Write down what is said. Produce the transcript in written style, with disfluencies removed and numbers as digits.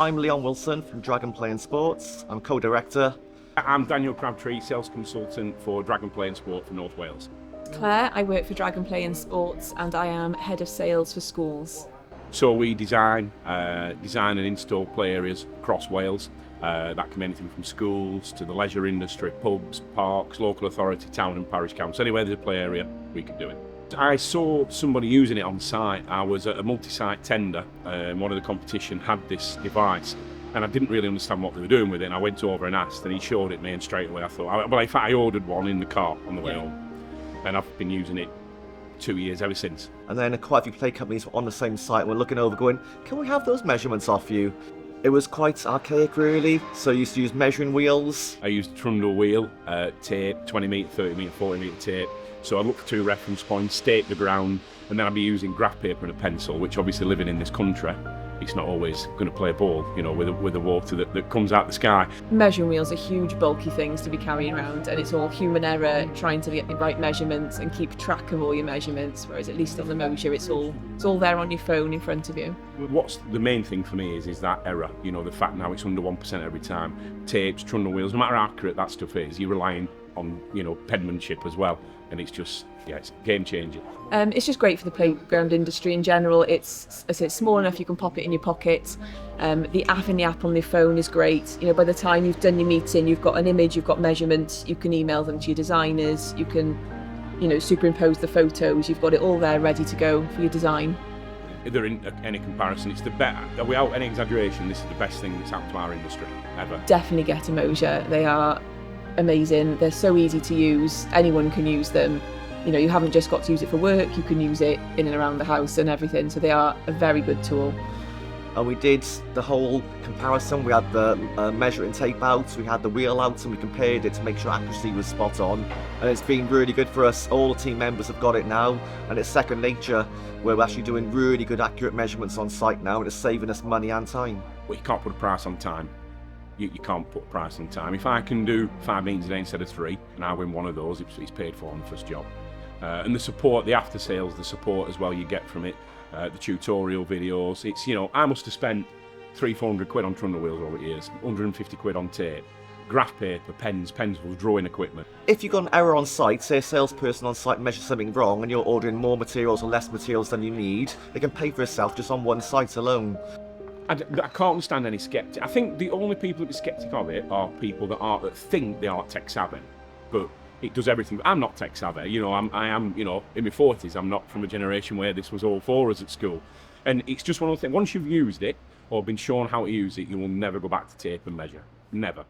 I'm Leon Wilson from Dragon Play and Sports. I'm co-director. I'm Daniel Crabtree, sales consultant for Dragon Play and Sport for North Wales. Claire, I work for Dragon Play and Sports and I am head of sales for schools. So we design and install play areas across Wales. That can be anything from schools to the leisure industry, pubs, parks, local authority, town and parish council. Anywhere there's a play area, we can do it. I saw somebody using it on site. I was at a multi-site tender, one of the competition had this device, and I didn't really understand what they were doing with it. And I went over and asked, and he showed it me, and straight away I thought, well, in fact, I ordered one in the car on the way home, and I've been using it 2 years ever since. And then quite a few play companies were on the same site. We're looking over going, can we have those measurements off you? It was quite archaic really, so I used to use measuring wheels. I used trundle wheel, tape, 20 metre, 30 metre, 40 metre tape. So I look for 2 reference points, stake the ground, and then I'd be using graph paper and a pencil, which obviously living in this country, it's not always going to play ball, you know, with the water that comes out the sky. Measuring wheels are huge, bulky things to be carrying around, and it's all human error trying to get the right measurements and keep track of all your measurements, whereas at least on the Moasure, it's all there on your phone in front of you. What's the main thing for me is that error, you know, the fact now it's under 1% every time. Tapes, trundle wheels, no matter how accurate that stuff is, you're relying on, you know, penmanship as well, and it's just, it's game changing. It's just great for the playground industry in general. It's small enough you can pop it in your pocket. The app on the phone is great. You know, by the time you've done your meeting, you've got an image, you've got measurements, you can email them to your designers, you can, you know, superimpose the photos, you've got it all there ready to go for your design. They're in any comparison, it's the best, without any exaggeration, this is the best thing that's happened to our industry, ever. Definitely get a Moasure. They are amazing. They're so easy to use. Anyone can use them. You know, you haven't just got to use it for work, you can use it in and around the house and everything. So they are a very good tool. And we did the whole comparison. We had the measuring tape out, we had the wheel out, and we compared it to make sure accuracy was spot on. And it's been really good for us. All the team members have got it now, and it's second nature. We're actually doing really good, accurate measurements on site now, and it's saving us money and time. Well, you can't put a price on time. You can't put a price on time. If I can do 5 meetings a day instead of 3, and I win one of those, it's paid for on the first job. And the support, the after sales, the support as well you get from it, the tutorial videos. It's, you know, I must have spent 300-400 quid on trundle wheels over the years, 150 quid on tape, graph paper, pens, pencils, drawing equipment. If you've got an error on site, say a salesperson on site measures something wrong and you're ordering more materials or less materials than you need, it can pay for itself just on one site alone. I can't understand any skeptic. I think the only people that be skeptic of it are people that think they are tech savvy, but it does everything. I'm not tech savvy, you know. I am, you know, in my 40s. I'm not from a generation where this was all for us at school, and it's just one of the things. Once you've used it or been shown how to use it, you will never go back to tape and measure. Never.